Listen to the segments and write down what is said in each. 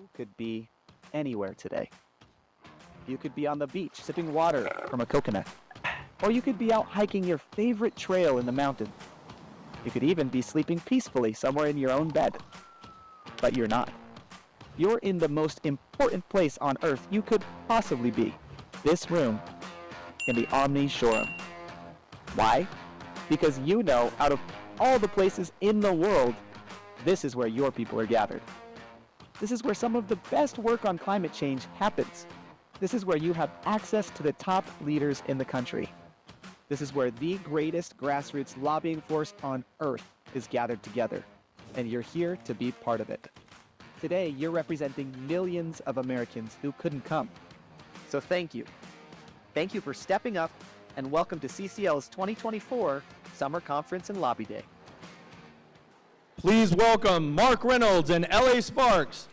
You could be anywhere today. You could be on the beach sipping water from a coconut. Or you could be out hiking your favorite trail in the mountains. You could even be sleeping peacefully somewhere in your own bed. But you're not. You're in the most important place on Earth you could possibly be. This room in the Omni Showroom. Why? Because you know, out of all the places in the world, this is where your people are gathered. This is where some of the best work on climate change happens. This is where you have access to the top leaders in the country. This is where the greatest grassroots lobbying force on Earth is gathered together, and you're here to be part of it. Today, you're representing millions of Americans who couldn't come. So thank you. Thank you for stepping up, and welcome to CCL's 2024 Summer Conference and Lobby Day. Please welcome Mark Reynolds and Elli Sparks.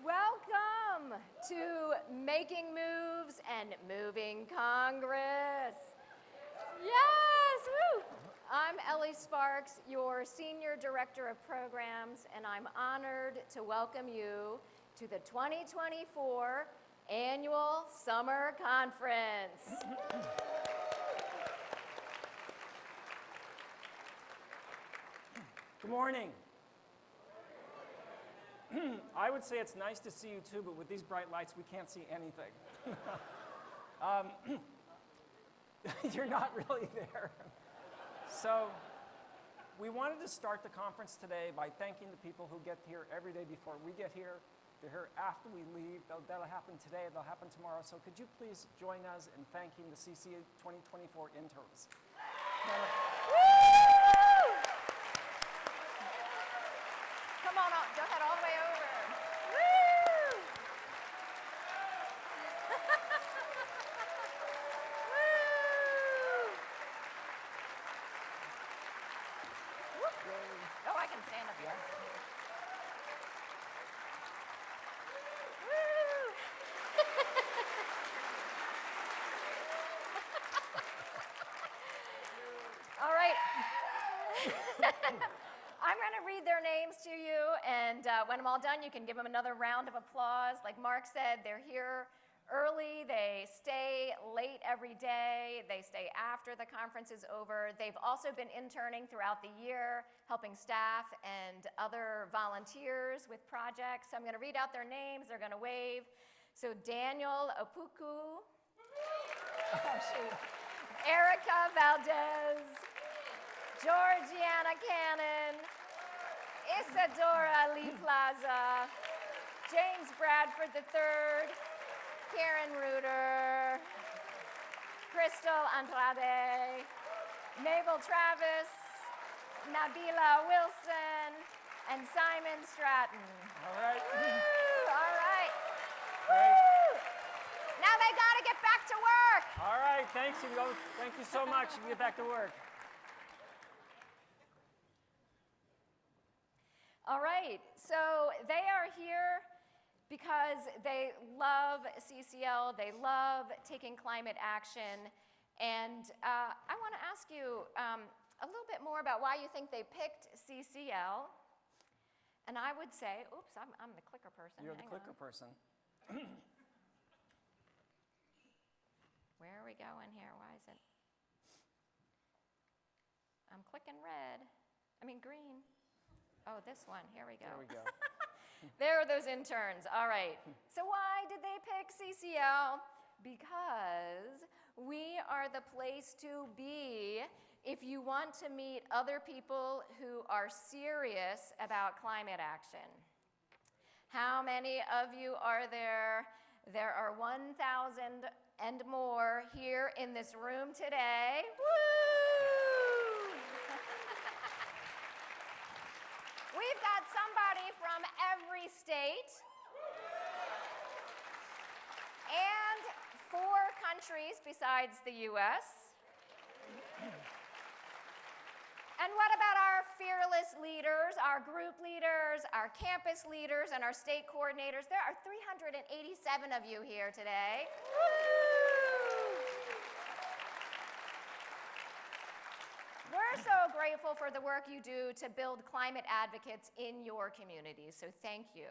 Welcome to Making Moves and Moving Congress. Yes, woo! I'm Elli Sparks, your Senior Director of Programs, and I'm honored to welcome you to the 2024 Annual Summer Conference. Good morning. I would say it's nice to see you too, but with these bright lights, we can't see anything. You're not really there. So we wanted to start the conference today by thanking the people who get here every day before we get here. They're here after we leave. That'll happen today. That'll happen tomorrow. So could you please join us in thanking the CCA 2024 interns? Come on up, go ahead all the way over. Woo! Woo! Oh, I can stand up here. Woo! All right. I'm going to read their names to you, and when I'm all done, you can give them another round of applause. Like Mark said, they're here early. They stay late every day. They stay after the conference is over. They've also been interning throughout the year, helping staff and other volunteers with projects. So I'm going to read out their names. They're going to wave. So Daniel Opuku, Erica Valdez, Georgiana Cannon, Isadora Lee Plaza, James Bradford III, Karen Reuter, Crystal Andrade, Mabel Travis, Nabila Wilson, and Simon Stratton. All right. Woo! All right. Great. Woo! Now they got to get back to work. All right, thanks. Thank you so much. You can get back to work. All right, so they are here because they love CCL, they love taking climate action, and I want to ask you a little bit more about why you think they picked CCL. And I would say, oops, I'm the clicker person. You're the clicker person. Where are we going here? Why is it? I'm clicking green. Oh, this one. Here we go. There we go. There are those interns. All right. So why did they pick CCL? Because we are the place to be if you want to meet other people who are serious about climate action. How many of you are there? There are 1,000 and more here in this room today. Woo! we've got somebody from every state and 4 countries besides the U.S. And what about our fearless leaders, our group leaders, our campus leaders, and our state coordinators? There are 387 of you here today. Woo! We're so grateful for the work you do to build climate advocates in your communities, so thank you.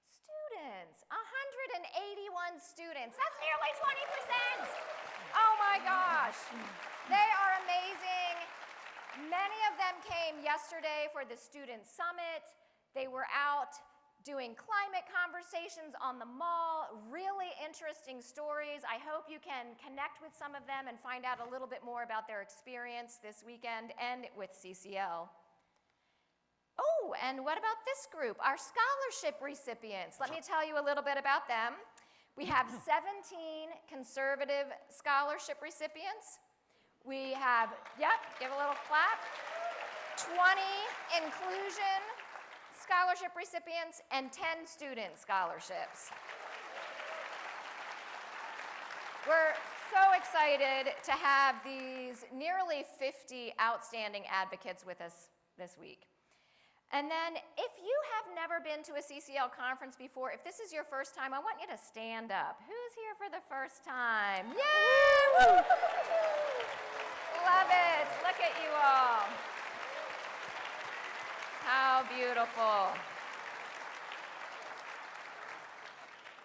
Students, 181 students, that's nearly 20%. Oh my gosh, they are amazing. Many of them came yesterday for the Student Summit. They were out doing climate conversations on the mall, really interesting stories. I hope you can connect with some of them and find out a little bit more about their experience this weekend and with CCL. Oh, and what about this group, our scholarship recipients? Let me tell you a little bit about them. We have 17 conservative scholarship recipients. We have, give a little clap, 20 inclusion scholarship recipients and 10 student scholarships. We're so excited to have these nearly 50 outstanding advocates with us this week. And then if you have never been to a CCL conference before, if this is your first time, I want you to stand up. Who's here for the first time? Yay! Love it. Look at you all. How beautiful.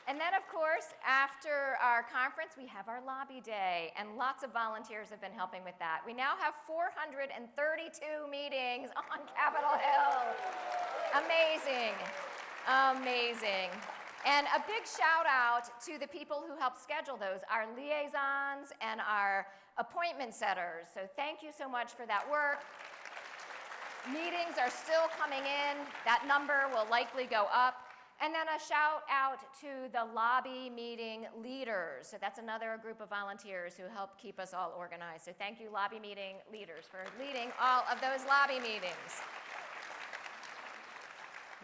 And then, of course, after our conference, we have our lobby day, and lots of volunteers have been helping with that. We now have 432 meetings on Capitol Hill. Amazing, amazing. And a big shout out to the people who helped schedule those, our liaisons and our appointment setters. So thank you so much for that work. Meetings are still coming in. That number will likely go up. And then a shout out to the lobby meeting leaders. So that's another group of volunteers who help keep us all organized. So thank you, lobby meeting leaders, for leading all of those lobby meetings.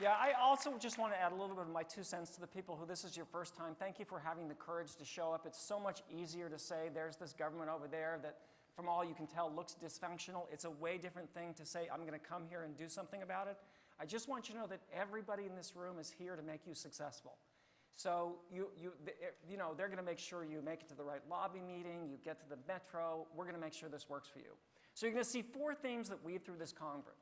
Yeah, I also just want to add a little bit of my 2 cents to the people who this is your first time. Thank you for having the courage to show up. It's so much easier to say there's this government over there that, from all you can tell, looks dysfunctional. It's a way different thing to say I'm going to come here and do something about it. I just want you to know that everybody in this room is here to make you successful. So they're going to make sure you make it to the right lobby meeting, you get to the metro. We're going to make sure this works for you. So you're going to see 4 themes that weave through this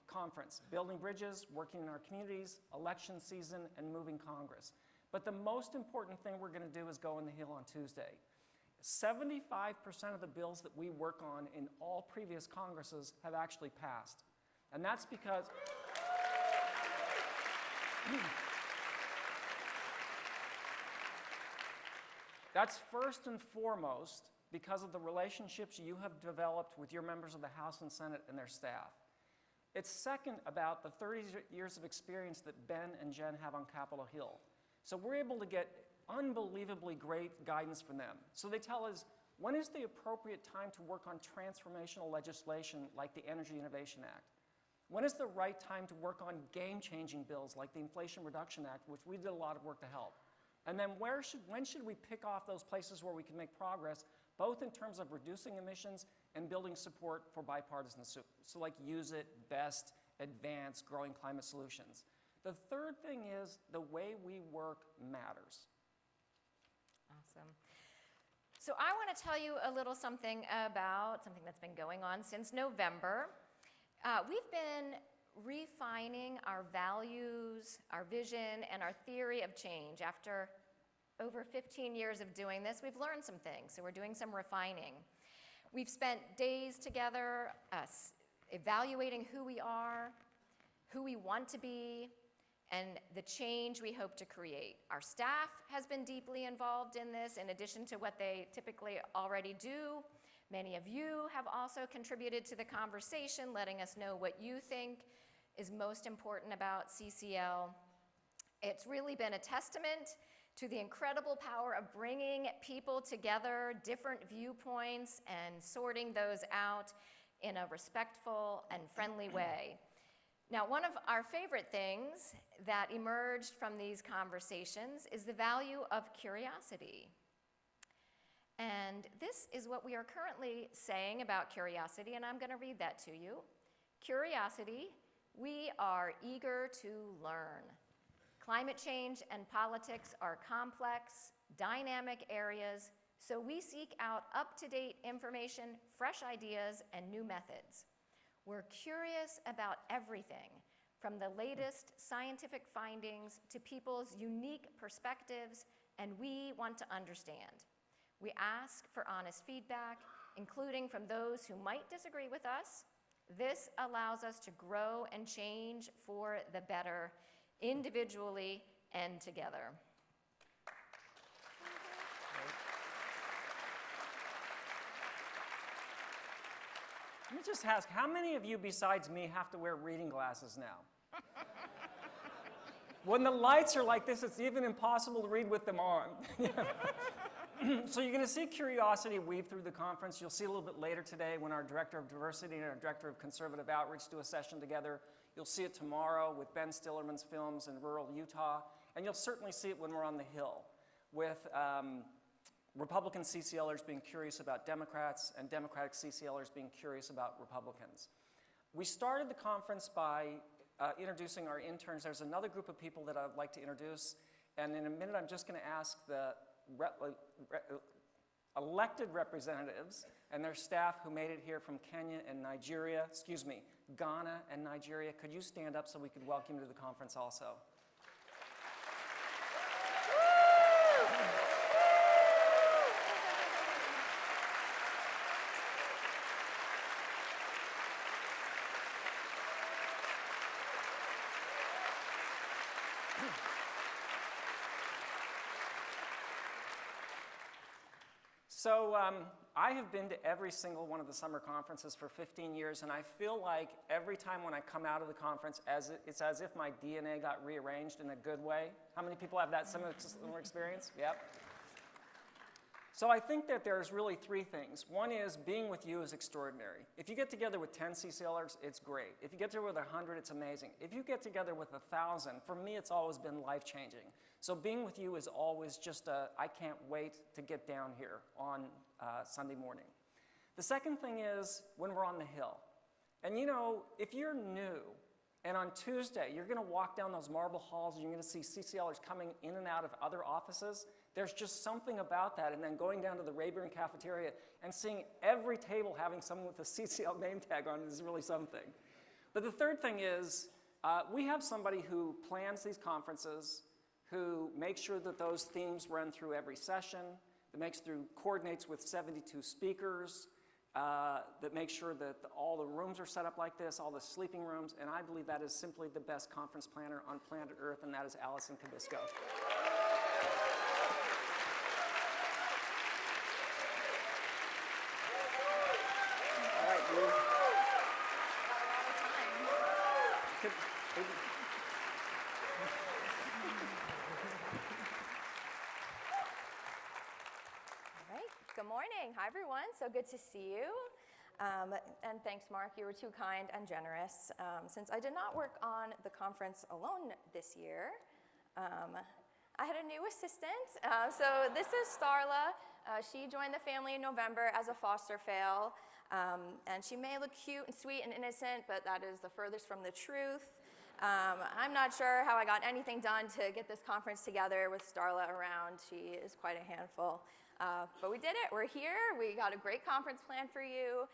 conference: building bridges, working in our communities, election season, and moving Congress. But the most important thing we're going to do is go on the Hill on Tuesday. 75% of the bills that we work on in all previous Congresses have actually passed. And that's because that's first and foremost because of the relationships you have developed with your members of the House and Senate and their staff. It's second about the 30 years of experience that Ben and Jen have on Capitol Hill. So we're able to get unbelievably great guidance from them. So they tell us, when is the appropriate time to work on transformational legislation like the Energy Innovation Act? When is the right time to work on game-changing bills like the Inflation Reduction Act, which we did a lot of work to help? And then when should we pick off those places where we can make progress, both in terms of reducing emissions and building support for bipartisanship? So like use it, best, advance, growing climate solutions. The third thing is the way we work matters. Awesome. So I want to tell you a little something about something that's been going on since November. We've been refining our values, our vision, and our theory of change. After over 15 years of doing this, we've learned some things, so we're doing some refining. We've spent days together evaluating who we are, who we want to be, and the change we hope to create. Our staff has been deeply involved in this, in addition to what they typically already do. Many of you have also contributed to the conversation, letting us know what you think is most important about CCL. It's really been a testament to the incredible power of bringing people together, different viewpoints, and sorting those out in a respectful and friendly way. Now, one of our favorite things that emerged from these conversations is the value of curiosity. And this is what we are currently saying about curiosity, and I'm going to read that to you. Curiosity, we are eager to learn. Climate change and politics are complex, dynamic areas, so we seek out up-to-date information, fresh ideas, and new methods. We're curious about everything, from the latest scientific findings to people's unique perspectives, and we want to understand. We ask for honest feedback, including from those who might disagree with us. This allows us to grow and change for the better, individually and together. Let me just ask, how many of you besides me have to wear reading glasses now? When the lights are like this, it's even impossible to read with them on. So you're going to see curiosity weave through the conference. You'll see a little bit later today when our Director of Diversity and our Director of Conservative Outreach do a session together. You'll see it tomorrow with Ben Stillerman's films in rural Utah. And you'll certainly see it when we're on the Hill with Republican CCLers being curious about Democrats and Democratic CCLers being curious about Republicans. We started the conference by introducing our interns. There's another group of people that I'd like to introduce. And in a minute, I'm just going to ask the elected representatives and their staff who made it here from Kenya and Nigeria, Ghana and Nigeria. Could you stand up so we could welcome you to the conference also? So I have been to every single one of the summer conferences for 15 years, and I feel like every time when I come out of the conference, it's as if my DNA got rearranged in a good way. How many people have that similar experience? Yep. So I think that there's really three things. One is being with you is extraordinary. If you get together with 10 CCLers, it's great. If you get together with 100, it's amazing. If you get together with 1,000, for me, it's always been life-changing. So being with you is always just I can't wait to get down here on Sunday morning. The second thing is when we're on the Hill. And you know, if you're new, and on Tuesday, you're going to walk down those marble halls, and you're going to see CCLers coming in and out of other offices. There's just something about that. And then going down to the Rayburn cafeteria and seeing every table having someone with a CCL name tag on it is really something. But the third thing is we have somebody who plans these conferences, who makes sure that those themes run through every session, that coordinates with 72 speakers, that makes sure that all the rooms are set up like this, all the sleeping rooms, and I believe that is simply the best conference planner on planet Earth, and that is Allison Cabisco. All right, Lou. Good morning. Hi, everyone. So good to see you. And thanks, Mark. You were too kind and generous. Since I did not work on the conference alone this year, I had a new assistant. So this is Starla. She joined the family in November as a foster fail. And she may look cute and sweet and innocent, but that is the furthest from the truth. I'm not sure how I got anything done to get this conference together with Starla around. She is quite a handful. But we did it. We're here. We got a great conference planned for you.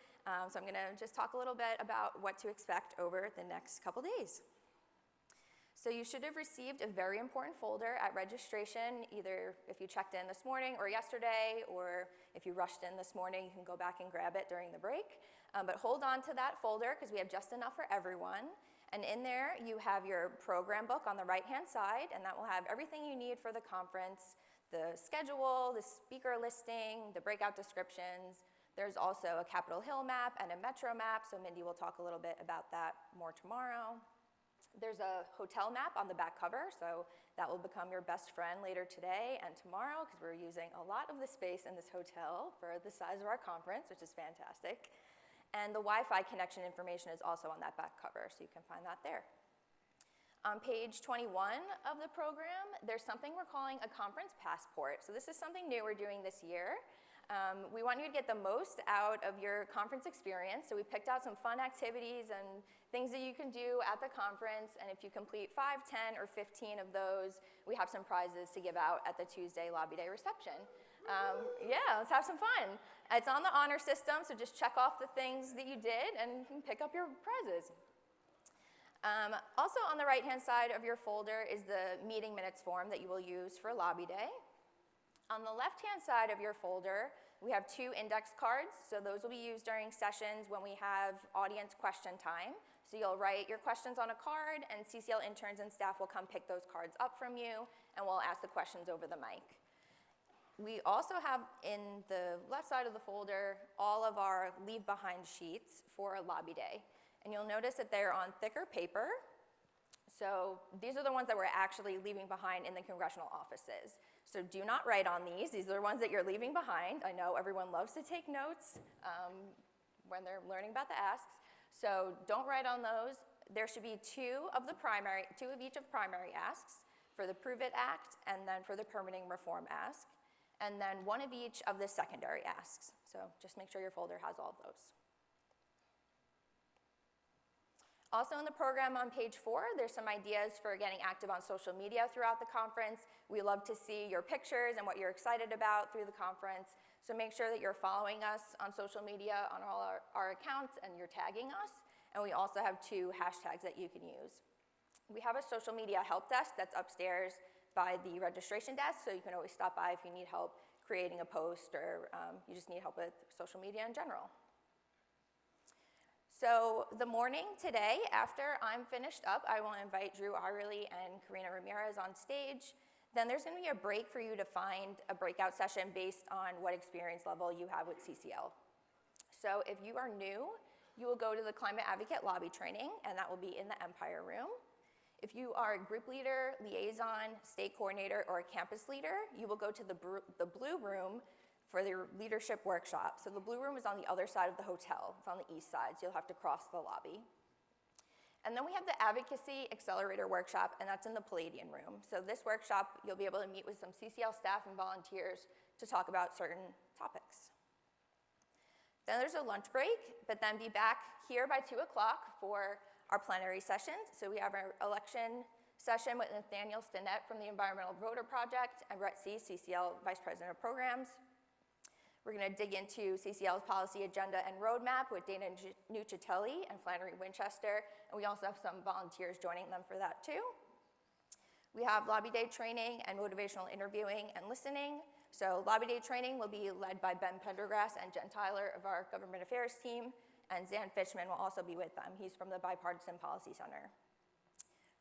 So I'm going to just talk a little bit about what to expect over the next couple days. So you should have received a very important folder at registration, either if you checked in this morning or yesterday, or if you rushed in this morning, you can go back and grab it during the break. But hold on to that folder because we have just enough for everyone. And in there, you have your program book on the right-hand side, and that will have everything you need for the conference. The schedule, the speaker listing, the breakout descriptions. There's also a Capitol Hill map and a Metro map, so Mindy will talk a little bit about that more tomorrow. There's a hotel map on the back cover, so that will become your best friend later today and tomorrow, because we're using a lot of the space in this hotel for the size of our conference, which is fantastic. And the Wi-Fi connection information is also on that back cover, so you can find that there. On page 21 of the program, there's something we're calling a conference passport. So this is something new we're doing this year. We want you to get the most out of your conference experience, so we picked out some fun activities and things that you can do at the conference, and if you complete 5, 10, or 15 of those, we have some prizes to give out at the Tuesday Lobby Day reception. Yeah, let's have some fun. It's on the honor system, so just check off the things that you did and pick up your prizes. Also on the right-hand side of your folder is the meeting minutes form that you will use for Lobby Day. On the left-hand side of your folder, we have 2 index cards, so those will be used during sessions when we have audience question time. So you'll write your questions on a card, and CCL interns and staff will come pick those cards up from you, and we'll ask the questions over the mic. We also have in the left side of the folder all of our leave behind sheets for Lobby Day. And you'll notice that they're on thicker paper. So these are the ones that we're actually leaving behind in the congressional offices. So do not write on these. These are the ones that you're leaving behind. I know everyone loves to take notes when they're learning about the asks. So don't write on those. There should be 2 of each of primary asks for the Prove It Act and then for the Permitting Reform ask. And then 1 of each of the secondary asks. So just make sure your folder has all of those. Also in the program on page 4, there's some ideas for getting active on social media throughout the conference. We love to see your pictures and what you're excited about through the conference. So make sure that you're following us on social media on all our accounts and you're tagging us. And we also have 2 hashtags that you can use. We have a social media help desk that's upstairs by the registration desk, so you can always stop by if you need help creating a post or you just need help with social media in general. So the morning today, after I'm finished up, I will invite Drew Arley and Karina Ramirez on stage. Then there's going to be a break for you to find a breakout session based on what experience level you have with CCL. So if you are new, you will go to the Climate Advocate Lobby Training, and that will be in the Empire Room. If you are a group leader, liaison, state coordinator, or a campus leader, you will go to the Blue Room for their leadership workshop. So the Blue Room is on the other side of the hotel. It's on the east side, so you'll have to cross the lobby. And then we have the Advocacy Accelerator Workshop, and that's in the Palladian Room. So this workshop, you'll be able to meet with some CCL staff and volunteers to talk about certain topics. Then there's a lunch break, but then be back here by 2 o'clock for our plenary sessions. So we have our election session with Nathaniel Stinnett from the Environmental Voter Project and Brett C., CCL Vice President of Programs. We're going to dig into CCL's policy agenda and roadmap with Dana Nuccitelli and Flannery Winchester, and we also have some volunteers joining them for that too. We have Lobby Day training and motivational interviewing and listening. So Lobby Day training will be led by Ben Pendergrass and Jen Tyler of our Government Affairs team, and Zan Fitchman will also be with them. He's from the Bipartisan Policy Center.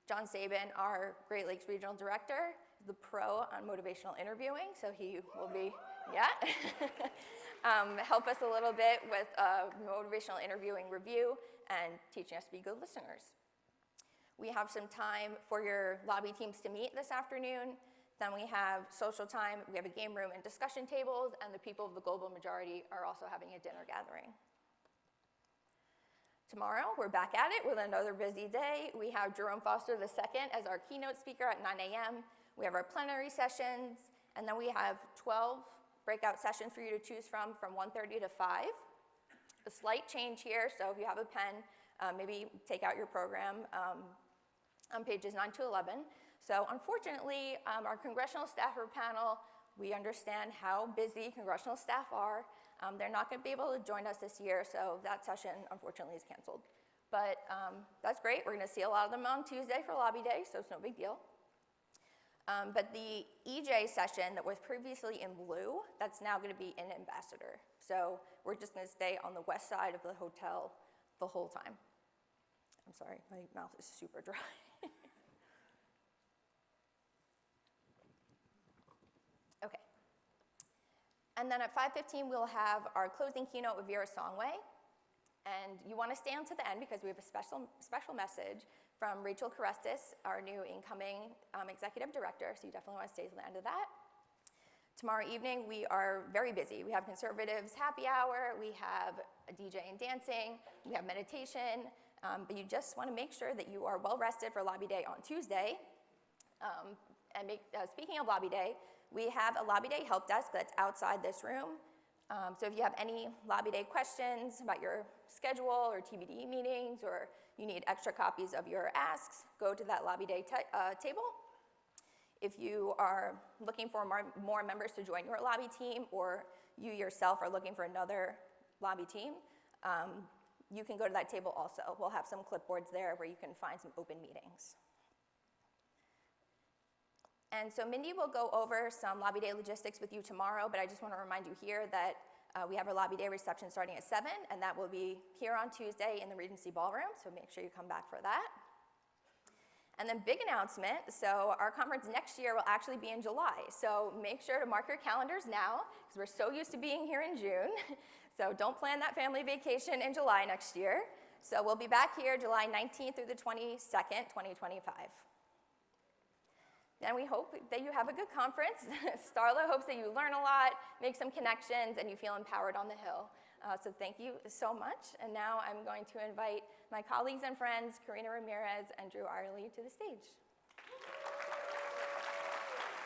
John Sabin, our Great Lakes Regional Director, is the pro on motivational interviewing, so he will be, help us a little bit with motivational interviewing review and teaching us to be good listeners. We have some time for your lobby teams to meet this afternoon. Then we have social time, we have a game room and discussion tables, and the people of the global majority are also having a dinner gathering. Tomorrow, we're back at it with another busy day. We have Jerome Foster II as our keynote speaker at 9 a.m. We have our plenary sessions, and then we have 12 breakout sessions for you to choose from 1:30 to 5. A slight change here, so if you have a pen, maybe take out your program on pages 9 to 11. So unfortunately, our congressional staffer panel, we understand how busy congressional staff are. They're not going to be able to join us this year, so that session, unfortunately, is canceled. But that's great. We're going to see a lot of them on Tuesday for Lobby Day, so it's no big deal. But the EJ session that was previously in blue, that's now going to be in Ambassador. So we're just going to stay on the west side of the hotel the whole time. I'm sorry, my mouth is super dry. Okay. And then at 5:15, we'll have our closing keynote with Vera Songway. And you want to stay on to the end because we have a special message from Rachel Carestis, our new incoming executive director, so you definitely want to stay to the end of that. Tomorrow evening, we are very busy. We have conservatives happy hour, we have a DJ and dancing, we have meditation, but you just want to make sure that you are well rested for Lobby Day on Tuesday. Speaking of Lobby Day, we have a Lobby Day help desk that's outside this room. So if you have any Lobby Day questions about your schedule or TBD meetings, or you need extra copies of your asks, go to that Lobby Day table. If you are looking for more members to join your lobby team, or you yourself are looking for another lobby team, you can go to that table also. We'll have some clipboards there where you can find some open meetings. And so Mindy will go over some Lobby Day logistics with you tomorrow, but I just want to remind you here that we have our Lobby Day reception starting at 7, and that will be here on Tuesday in the Regency Ballroom, so make sure you come back for that. And then big announcement, so our conference next year will actually be in July, so make sure to mark your calendars now, because we're so used to being here in June, so don't plan that family vacation in July next year. So we'll be back here July 19th through the 22nd, 2025. And we hope that you have a good conference. Starla hopes that you learn a lot, make some connections, and you feel empowered on the Hill. So thank you so much. And now I'm going to invite my colleagues and friends, Karina Ramirez and Drew Arley, to the stage.